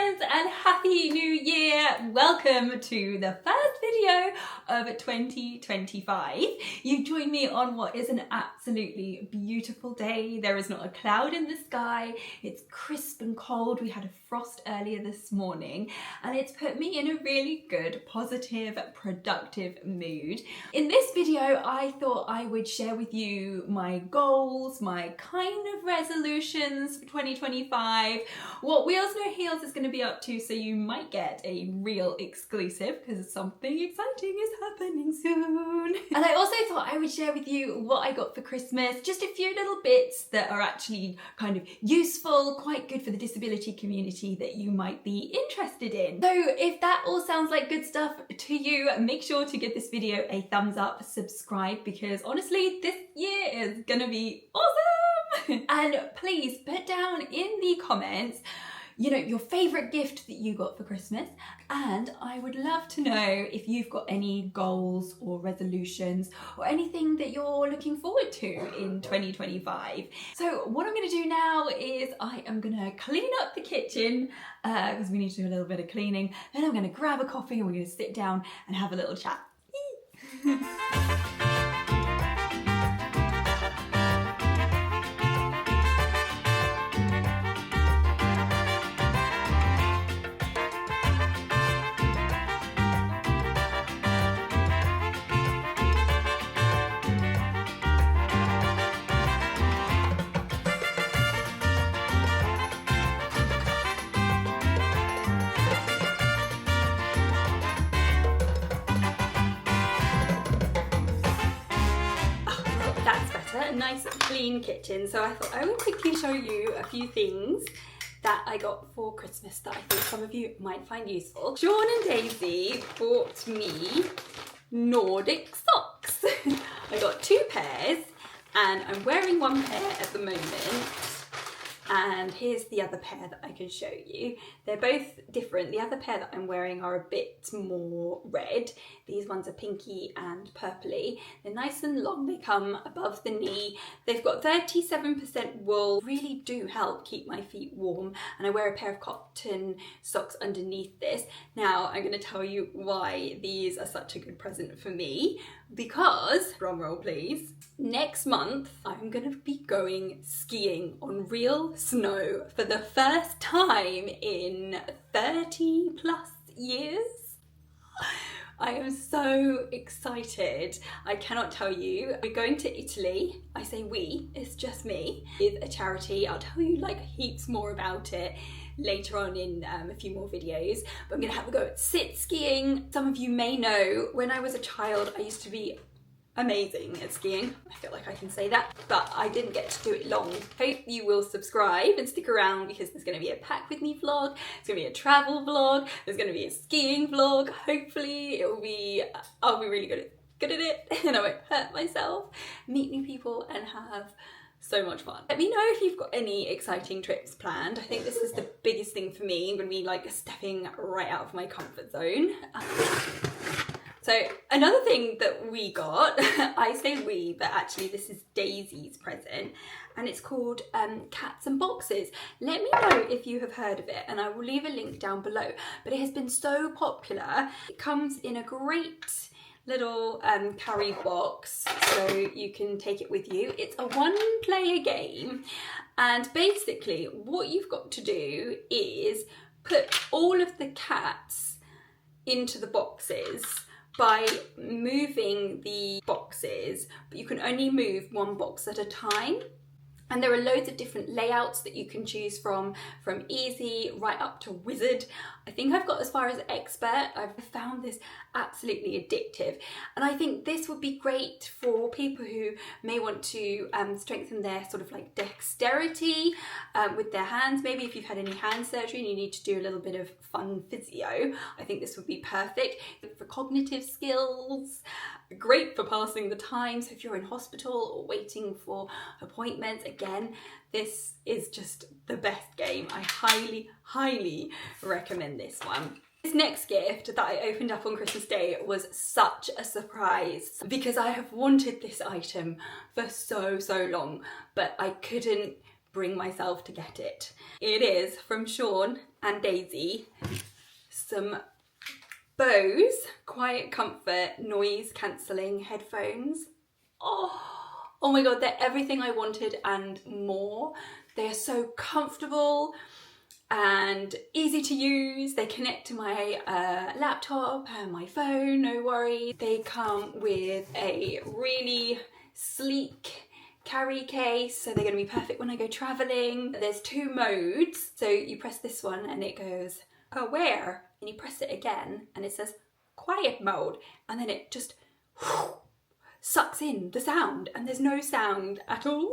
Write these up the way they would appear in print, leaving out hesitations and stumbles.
friends, and happy new year. Welcome to the first video of 2025. You join me on what is an absolutely beautiful day. There is not a cloud in the sky. It's crisp and cold. We had a frost earlier this morning and it's put me in a really good, positive, productive mood. In this video, I thought I would share with you my goals, my kind of resolutions for 2025, what Wheelsnoheels is going to be up to, so you might get a real exclusive because something exciting is happening soon. And I also thought I would share with you what I got for Christmas, just a few little bits that are actually kind of useful, quite good for the disability community that you might be interested in. So if that all sounds like good stuff to you, make sure to give this video a thumbs up, subscribe, because honestly this year is gonna be awesome. And please put down in the comments, you know, your favourite gift that you got for Christmas, and I would love to know if you've got any goals or resolutions or anything that you're looking forward to in 2025. So what I'm going to do now is I am going to clean up the kitchen because we need to do a little bit of cleaning. Then I'm going to grab a coffee and we're going to sit down and have a little chat. A nice clean kitchen, so I thought I would quickly show you a few things that I got for Christmas that I think some of you might find useful. Shaun and Daisy bought me Nordic socks. I got 2 pairs and I'm wearing one pair at the moment, and here's the other pair that I can show you. They're both different. The other pair that I'm wearing are a bit more red. These ones are pinky and purpley. They're nice and long. They come above the knee. They've got 37% wool. Really do help keep my feet warm. And I wear a pair of cotton socks underneath this. Now I'm going to tell you why these are such a good present for me. Because, drum roll please, next month I'm going to be going skiing on real snow for the first time in 30 plus years. I am so excited. I cannot tell you. We're going to Italy. I say we, it's just me, with a charity. I'll tell you like heaps more about it later on in a few more videos, but I'm gonna have a go at sit skiing. Some of you may know, when I was a child, I used to be amazing at skiing. I feel like I can say that, but I didn't get to do it long. Hope you will subscribe and stick around because there's going to be a pack with me vlog, there's going to be a travel vlog, there's going to be a skiing vlog. Hopefully I'll be really good at it and I won't hurt myself, meet new people and have so much fun. Let me know if you've got any exciting trips planned. I think this is the biggest thing for me. I'm going to be like stepping right out of my comfort zone. So another thing that we got, I say we, but actually this is Daisy's present, and it's called Cats and Boxes. Let me know if you have heard of it, and I will leave a link down below. But it has been so popular. It comes in a great little carry box, so you can take it with you. It's a 1-player game, and basically what you've got to do is put all of the cats into the boxes by moving the boxes, but you can only move one box at a time. And there are loads of different layouts that you can choose from easy right up to wizard. I think I've got as far as expert. I've found this absolutely addictive. And I think this would be great for people who may want to strengthen their sort of like dexterity with their hands. Maybe if you've had any hand surgery and you need to do a little bit of fun physio, I think this would be perfect. For cognitive skills, great for passing the time. So if you're in hospital or waiting for appointments, again, this is just the best game. I highly, highly recommend this one. This next gift that I opened up on Christmas Day was such a surprise because I have wanted this item for so long, but I couldn't bring myself to get it. It is from Shaun and Daisy, some Bose Quiet Comfort noise cancelling headphones. Oh my god, they're everything I wanted and more. They are so comfortable and easy to use. They connect to my laptop and my phone, no worries. They come with a really sleek carry case, so they're going to be perfect when I go travelling. There's 2 modes, so you press this one and it goes aware, and you press it again and it says quiet mode, and then it just sucks in the sound, and there's no sound at all.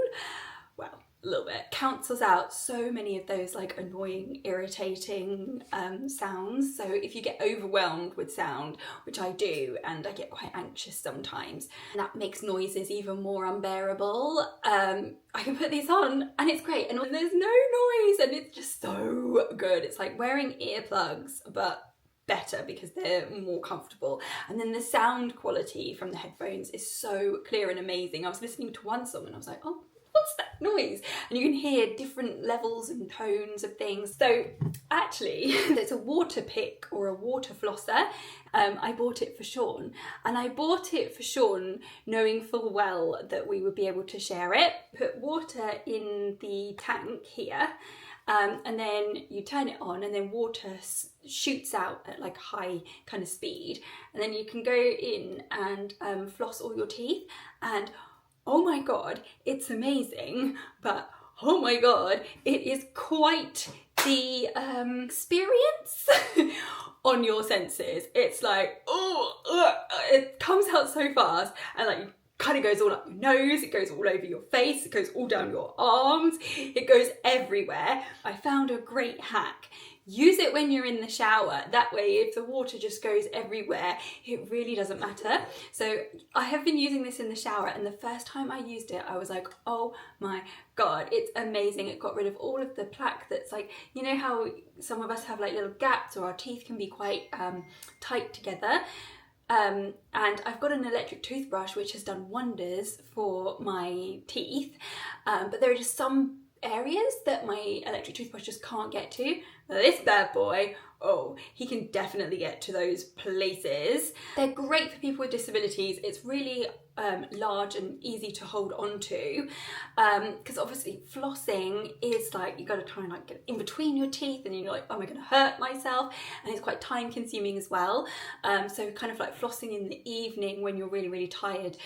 Well, a little bit. Cancels out so many of those like annoying, irritating sounds. So if you get overwhelmed with sound, which I do, and I get quite anxious sometimes, and that makes noises even more unbearable, I can put these on and it's great, and there's no noise, and it's just so good. It's like wearing earplugs, but better because they're more comfortable. And then the sound quality from the headphones is so clear and amazing. I was listening to one song and I was like, oh, what's that noise? And you can hear different levels and tones of things. So actually, there's a water pick or a water flosser. I bought it for Shaun, and I bought it for Shaun knowing full well that we would be able to share it. Put water in the tank here, and then you turn it on, and then water shoots out at like high kind of speed, and then you can go in and floss all your teeth. And oh my god, it's amazing, but oh my god, it is quite the experience on your senses. It's like, it comes out so fast, and like kind of goes all up your nose, it goes all over your face, it goes all down your arms, it goes everywhere. I found a great hack. Use it when you're in the shower. That way, if the water just goes everywhere, it really doesn't matter. So I have been using this in the shower, and the first time I used it, I was like, oh my god, it's amazing. It got rid of all of the plaque that's like, you know how some of us have like little gaps, or our teeth can be quite tight together. And I've got an electric toothbrush which has done wonders for my teeth, but there are just some areas that my electric toothbrush just can't get to. This bad boy, oh, he can definitely get to those places. They're great for people with disabilities. It's really large and easy to hold on to, because obviously flossing is like, you got to try and like get in between your teeth, and you're like, oh, am I going to hurt myself? And it's quite time consuming as well. So kind of like flossing in the evening when you're really, really tired,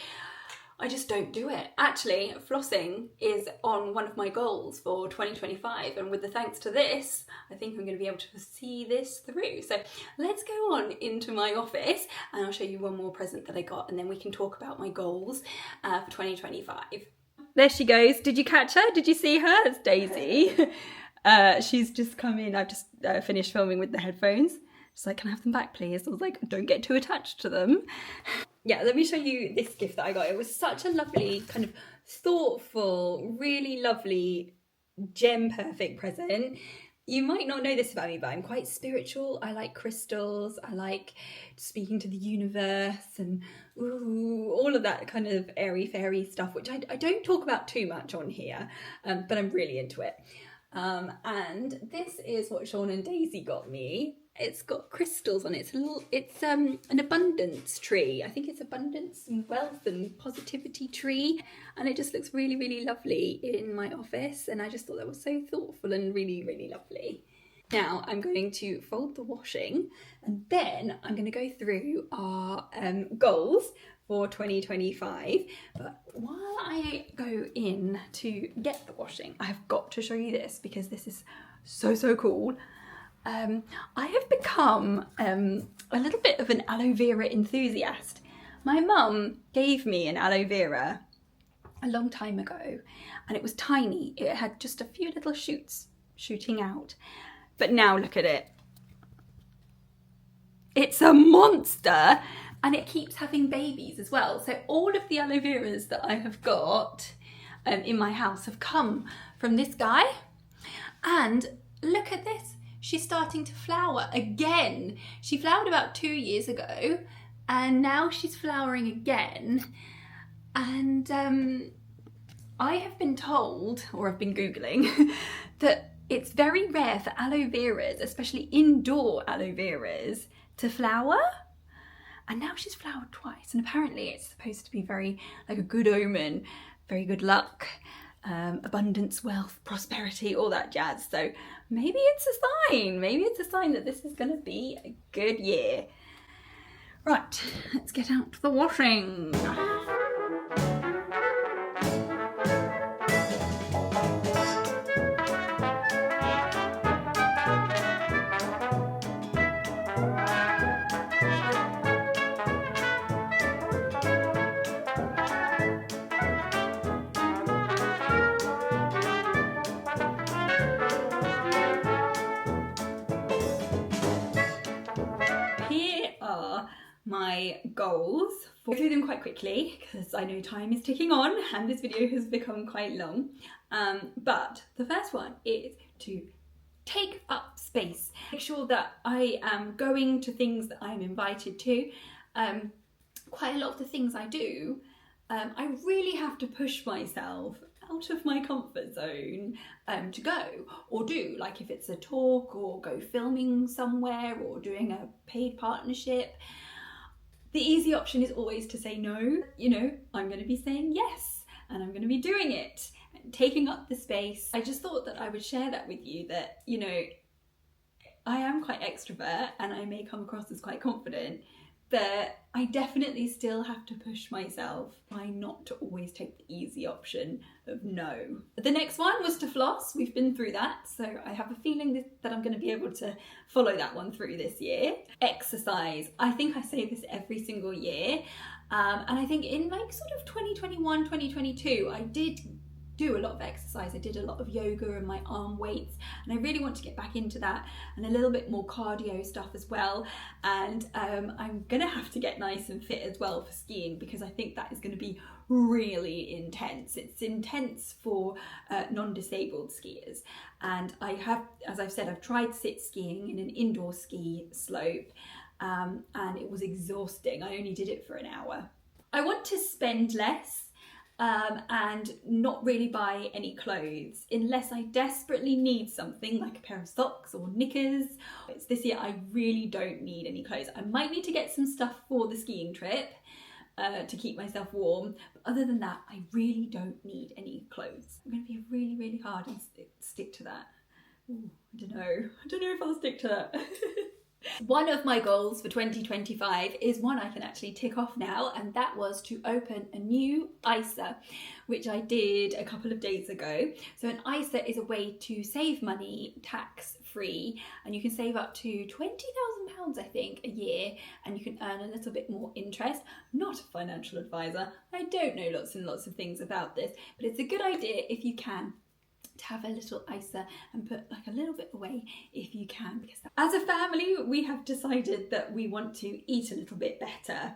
I just don't do it. Actually, flossing is on one of my goals for 2025, and with the thanks to this, I think I'm going to be able to see this through. So let's go on into my office, and I'll show you one more present that I got, and then we can talk about my goals for 2025. There she goes. Did you catch her? Did you see her? It's Daisy. She's just come in. I've just finished filming with the headphones. She's like, can I have them back, please? I was like, don't get too attached to them. Yeah, let me show you this gift that I got. It was such a lovely, kind of thoughtful, really lovely, gem perfect present. You might not know this about me, but I'm quite spiritual. I like crystals. I like speaking to the universe and all of that kind of airy fairy stuff, which I don't talk about too much on here, but I'm really into it. And this is what Shaun and Daisy got me. It's got crystals on it. It's an abundance tree. I think it's abundance and wealth and positivity tree. And it just looks really, really lovely in my office. And I just thought that was so thoughtful and really, really lovely. Now I'm going to fold the washing, and then I'm going to go through our goals for 2025. But while I go in to get the washing, I have got to show you this because this is so, so cool. I have become a little bit of an aloe vera enthusiast. My mum gave me an aloe vera a long time ago, and it was tiny. It had just a few little shoots shooting out. But now look at it. It's a monster, and it keeps having babies as well. So all of the aloe veras that I have got in my house have come from this guy. And look at this. She's starting to flower again. She flowered about 2 years ago, and now she's flowering again. And I have been told, or I've been Googling, that it's very rare for aloe veras, especially indoor aloe veras, to flower. And now she's flowered twice, and apparently it's supposed to be very, like, a good omen, very good luck, abundance, wealth, prosperity, all that jazz. So maybe it's a sign. Maybe it's a sign that this is going to be a good year. Right, let's get out the washing. My goals. I'll go through them quite quickly because I know time is ticking on and this video has become quite long. But the first one is to take up space. Make sure that I am going to things that I'm invited to. Quite a lot of the things I do, I really have to push myself out of my comfort zone to go or do, like if it's a talk or go filming somewhere or doing a paid partnership. The easy option is always to say no. You know, I'm going to be saying yes and I'm going to be doing it and taking up the space. I just thought that I would share that with you, that, you know, I am quite extrovert and I may come across as quite confident, but I definitely still have to push myself. Try not to always take the easy option of no. The next one was to floss. We've been through that, so I have a feeling that I'm going to be able to follow that one through this year. Exercise. I think I say this every single year, and I think in like sort of 2021, 2022, I did do a lot of exercise. I did a lot of yoga and my arm weights, and I really want to get back into that and a little bit more cardio stuff as well. And I'm gonna have to get nice and fit as well for skiing, because I think that is going to be really intense. It's intense for non-disabled skiers, and I have, as I've said, I've tried sit skiing in an indoor ski slope, and it was exhausting. I only did it for an hour. I want to spend less and not really buy any clothes unless I desperately need something like a pair of socks or knickers. It's this year I really don't need any clothes. I might need to get some stuff for the skiing trip to keep myself warm, but other than that I really don't need any clothes. I'm going to be really hard and stick to that. Ooh, I don't know if I'll stick to that. One of my goals for 2025 is one I can actually tick off now, and that was to open a new ISA, which I did a couple of days ago. So an ISA is a way to save money tax-free, and you can save up to £20,000 I think a year, and you can earn a little bit more interest. I'm not a financial advisor, I don't know lots and lots of things about this, but it's a good idea if you can to have a little ISA and put like a little bit away if you can, because as a family we have decided that we want to eat a little bit better.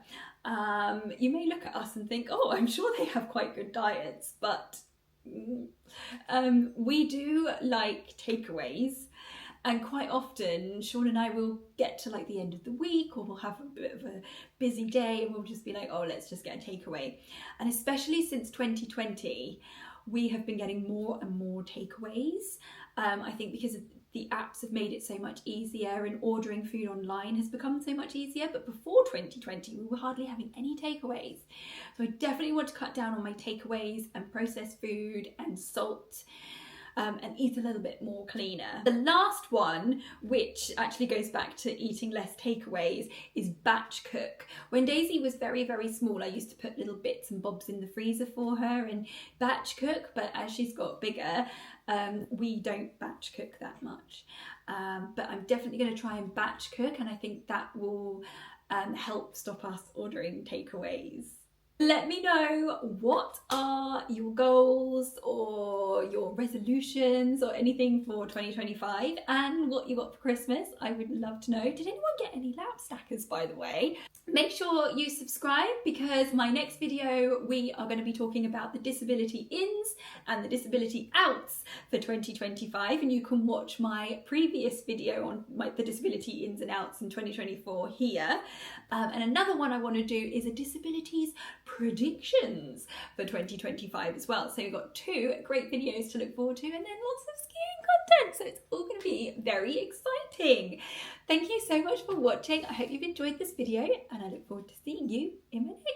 You may look at us and think, oh, I'm sure they have quite good diets, but we do like takeaways, and quite often Shaun and I will get to like the end of the week, or we'll have a bit of a busy day and we'll just be like, oh, let's just get a takeaway. And especially since 2020 we have been getting more and more takeaways. I think because the apps have made it so much easier, and ordering food online has become so much easier. But before 2020, we were hardly having any takeaways. So I definitely want to cut down on my takeaways and processed food and salt, and eat a little bit more cleaner. The last one, which actually goes back to eating less takeaways, is batch cook. When Daisy was very small, I used to put little bits and bobs in the freezer for her and batch cook, but as she's got bigger, we don't batch cook that much. But I'm definitely going to try and batch cook, and I think that will help stop us ordering takeaways. Let me know, what are your goals or your resolutions or anything for 2025, and what you got for Christmas. I would love to know. Did anyone get any lap stackers, by the way? Make sure you subscribe, because my next video we are going to be talking about the disability ins and the disability outs for 2025, and you can watch my previous video on the disability ins and outs in 2024 here. And another one I want to do is a disabilities predictions for 2025 as well. So we've got 2 great videos to look forward to, and then lots of skiing content. So it's all going to be very exciting. Thank you so much for watching. I hope you've enjoyed this video, and I look forward to seeing you in my next